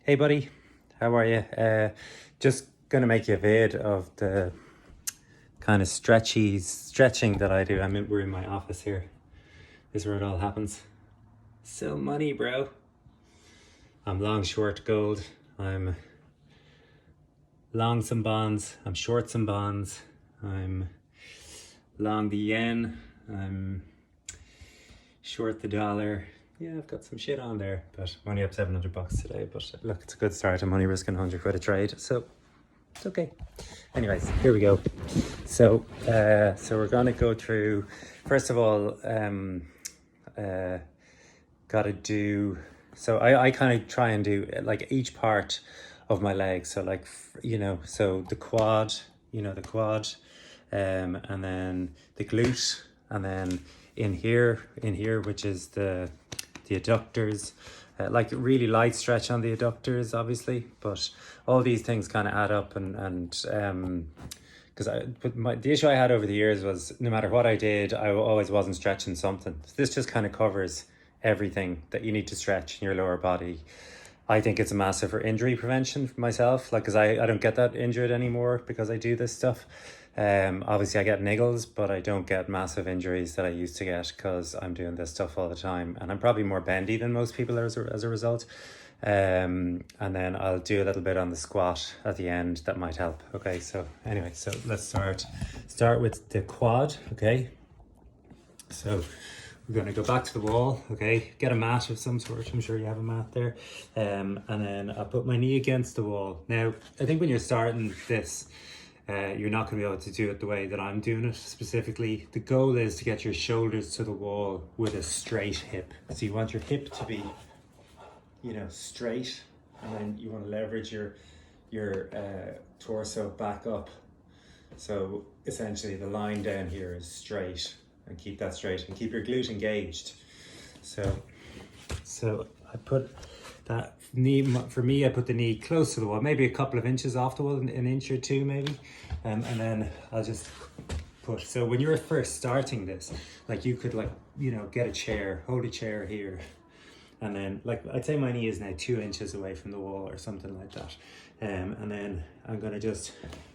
Hey buddy, how are you? Just gonna make you a vid of the kind of stretching that I do. We're in my office here. This is where it all happens. So money, bro. I'm long, short gold. I'm long some bonds. I'm short some bonds. I'm long the yen. I'm short the dollar. Yeah, I've got some shit on there, but I'm only up $700 today. But look, it's a good start. I'm only risking 100 quid a trade, so it's okay. Anyways, here we go. So we're gonna go through. First of all, gotta do. So I kind of try and do like each part of my leg. So like so the quad, the quad, and then the glute, and then in here, which is the adductors, like really light stretch on the adductors, obviously, but all these things kind of add up, and because the issue I had over the years was no matter what I did, I always wasn't stretching something. So this just kind of covers everything that you need to stretch in your lower body. I think it's a massive for injury prevention for myself, like, because I don't get that injured anymore because I do this stuff. Obviously I get niggles, but I don't get massive injuries that I used to get because I'm doing this stuff all the time, and I'm probably more bendy than most people as a result. And then I'll do a little bit on the squat at the end that might help. Okay, so anyway, so let's start with the quad. Okay, so we're going to go back to the wall. Okay, get a mat of some sort. I'm sure you have a mat there. And then I'll put my knee against the wall. Now, I think when you're starting this, you're not going to be able to do it the way that I'm doing it specifically. The goal is to get your shoulders to the wall with a straight hip. So you want your hip to be, straight, and then you want to leverage your torso back up. So essentially the line down here is straight, and keep that straight and keep your glute engaged. So I put that knee, for me, I put the knee close to the wall, maybe a couple of inches off the wall, an inch or two maybe. And then I'll just put, so when you're first starting this, like you could get a chair, hold a chair here. And then I'd say my knee is now 2 inches away from the wall or something like that. And then I'm gonna just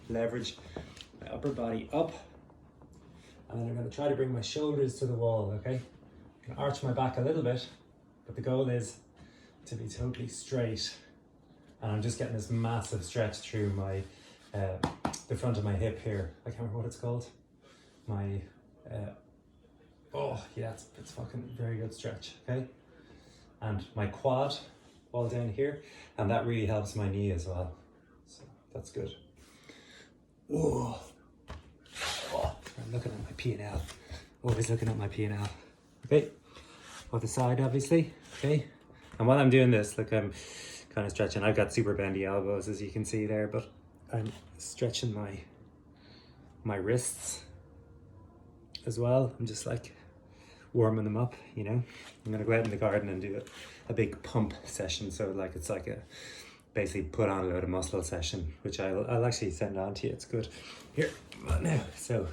leverage my upper body up. And then I'm gonna try to bring my shoulders to the wall, okay? I'm gonna arch my back a little bit, but the goal is to be totally straight. And I'm just getting this massive stretch through my, the front of my hip here. I can't remember what it's called. My, oh yeah, it's fucking very good stretch, okay? And my quad all down here, and that really helps my knee as well. So that's good. Whoa. Oh, I'm looking at my P&L. Always looking at my P&L. Okay, other side obviously, okay? And while I'm doing this, I'm kind of stretching. I've got super bendy elbows, as you can see there, but I'm stretching my wrists as well. I'm just warming them up, I'm gonna go out in the garden and do a big pump session. So it's like a basically put on a load of muscle session, which I'll actually send on to you. It's good. Here, now, so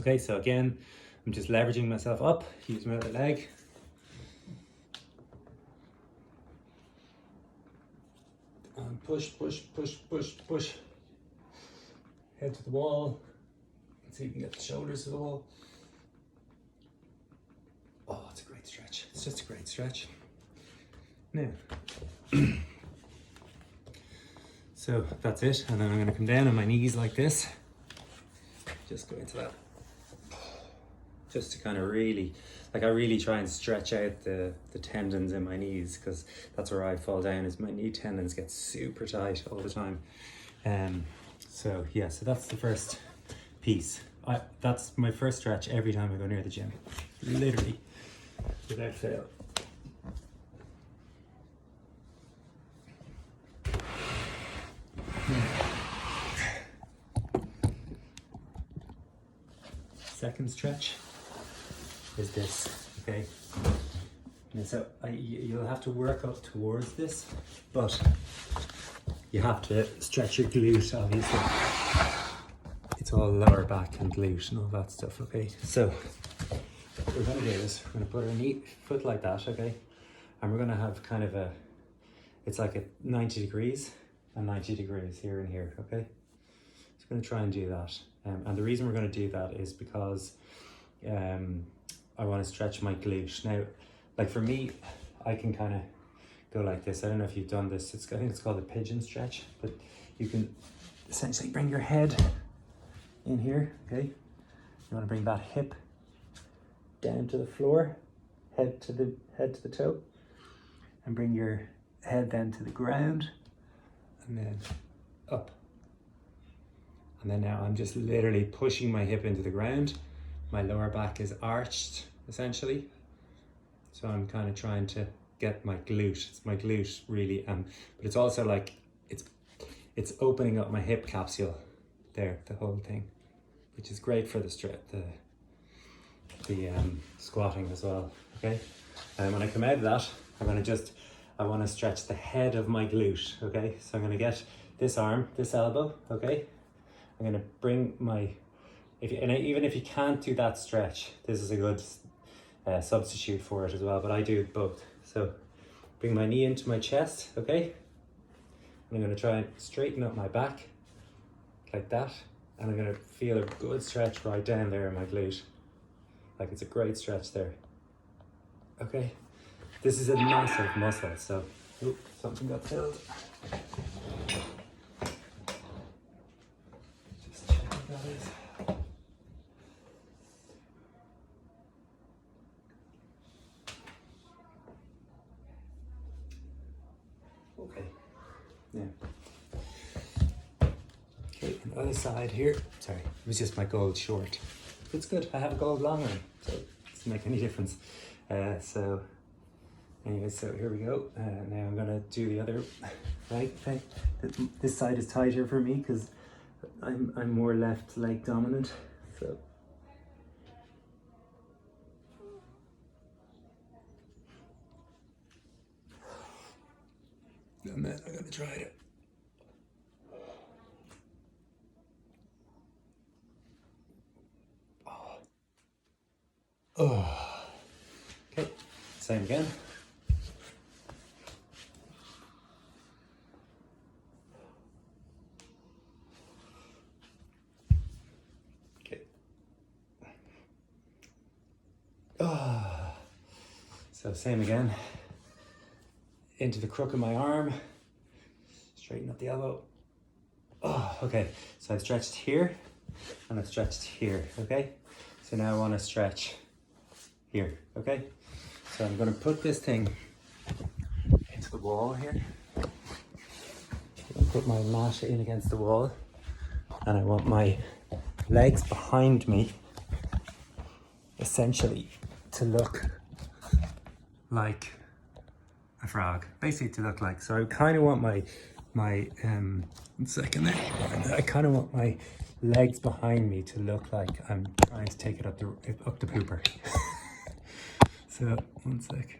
okay, so again, I'm just leveraging myself up, use my other leg. And push. Head to the wall. Let's see if we can get the shoulders to the wall. Oh, it's a great stretch. It's just a great stretch. Now, so that's it. And then I'm gonna come down on my knees like this. Just go into that. Just to kind of really, I really try and stretch out the tendons in my knees, because that's where I fall down, is my knee tendons get super tight all the time. So yeah, so that's the first piece. That's my first stretch every time I go near the gym. Literally. Without fail. Second stretch is this, okay? And so you'll have to work up towards this, but you have to stretch your glute, obviously. It's all lower back and glute and all that stuff, okay? So what we're gonna do is we're gonna put our foot like that, okay? And we're gonna have kind of a it's like at 90 degrees and 90 degrees here and here, okay? So I'm gonna try and do that. And the reason we're gonna do that is because I wanna stretch my glute. Now, like for me, I can kind of go like this. I don't know if you've done this. I think it's called a pigeon stretch, but you can essentially bring your head in here, okay? You wanna bring that hip down to the floor, head to the toe, and bring your head then to the ground, and then up. And then now I'm just literally pushing my hip into the ground. My lower back is arched, essentially. So I'm kind of trying to get my glute. It's my glute really, but it's also like, it's opening up my hip capsule there, the whole thing, which is great for the squatting as well, okay? And when I come out of that, I want to stretch the head of my glute, okay? So I'm going to get this arm, this elbow, okay? I'm going to bring my, even if you can't do that stretch, this is a good substitute for it as well, but I do both. So bring my knee into my chest, okay? And I'm going to try and straighten up my back like that, and I'm going to feel a good stretch right down there in my glute. Like it's a great stretch there, okay? This is a massive muscle, so, ooh, something got filled. Just check what that is. Okay, now. Okay, on the other side here, sorry, it was just my gold short. It's good, I have a gold long one, so it doesn't make any difference. So anyway, so here we go. Now I'm gonna do the other right thing. This side is tighter for me because I'm more left leg dominant. So and then I'm gonna try it. Oh. Okay, same again. Okay. Oh. So same again. Into the crook of my arm. Straighten up the elbow. Oh, okay. So I've stretched here and I've stretched here, okay? So now I want to stretch here, okay? So I'm going to put this thing into the wall here. Put my mat in against the wall, and I want my legs behind me essentially to look like a frog. Basically to look like, so I kind of want my 1 second there. I kind of want my legs behind me to look like I'm trying to take it up the pooper. So 1 sec,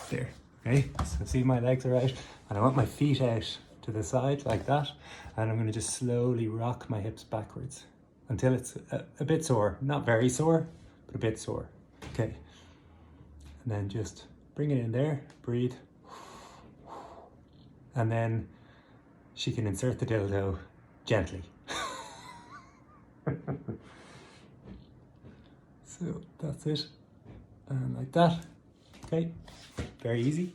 there, okay? So see my legs are out, and I want my feet out to the side like that, and I'm gonna just slowly rock my hips backwards until it's a bit sore, not very sore, but a bit sore, okay? And then just bring it in there, breathe, and then she can insert the dildo gently. So that's it. And like that, okay, very easy,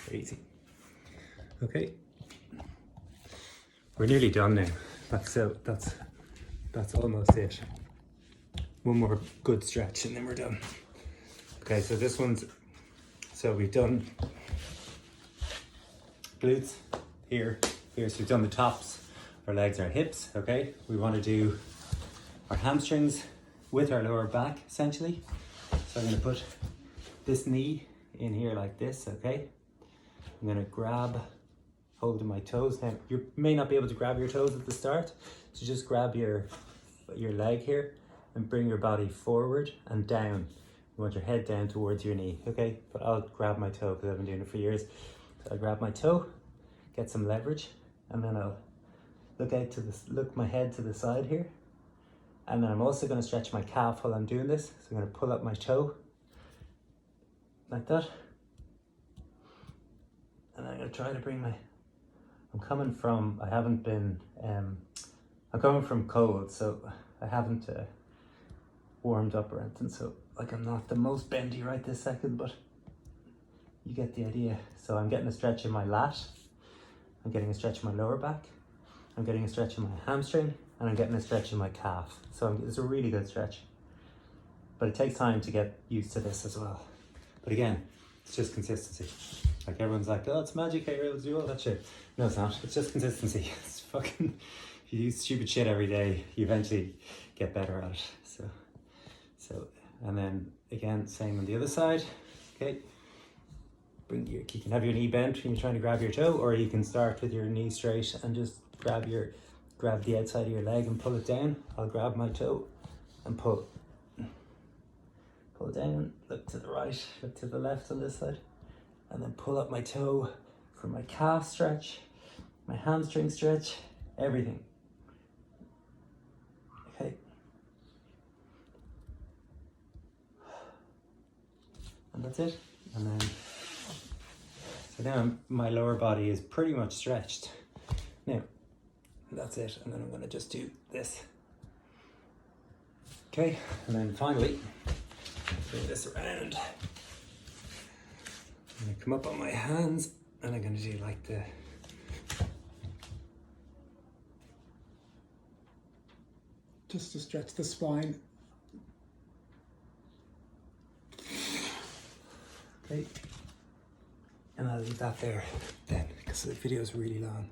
very easy. Okay, we're nearly done now. That's almost it. One more good stretch and then we're done. Okay, so this one's, so we've done glutes here, so we've done the tops, our legs, our hips, okay? We want to do our hamstrings with our lower back, essentially. So I'm going to put this knee in here like this, okay? I'm going to grab hold of my toes. Now, you may not be able to grab your toes at the start, so just grab your leg here and bring your body forward and down. You want your head down towards your knee, okay? But I'll grab my toe because I've been doing it for years. So I grab my toe, get some leverage, and then I'll look my head to the side here. And then I'm also going to stretch my calf while I'm doing this. So I'm going to pull up my toe like that. And I'm going gonna try to bring my, I'm coming from cold, so I haven't warmed up or anything, so like I'm not the most bendy right this second, but you get the idea. So I'm getting a stretch in my lat, I'm getting a stretch in my lower back, I'm getting a stretch in my hamstring, and I'm getting a stretch in my calf. So it's a really good stretch. But it takes time to get used to this as well. But again, it's just consistency. Like everyone's like, oh, it's magic, hey, let's do all that shit. No, it's not. It's just consistency. It's fucking, if you do stupid shit every day, you eventually get better at it. So, and then again, same on the other side. Okay. You can have your knee bent when you're trying to grab your toe, or you can start with your knee straight and just grab the outside of your leg and pull it down. I'll grab my toe and pull down, look to the right, look to the left on this side, and then pull up my toe for my calf stretch, my hamstring stretch, everything. Okay. And that's it. And then, so now my lower body is pretty much stretched. Now, that's it. And then I'm gonna just do this. Okay, and then finally, bring this around. I'm gonna come up on my hands and I'm gonna do like just to stretch the spine. Okay, and I'll leave that there then because the video is really long.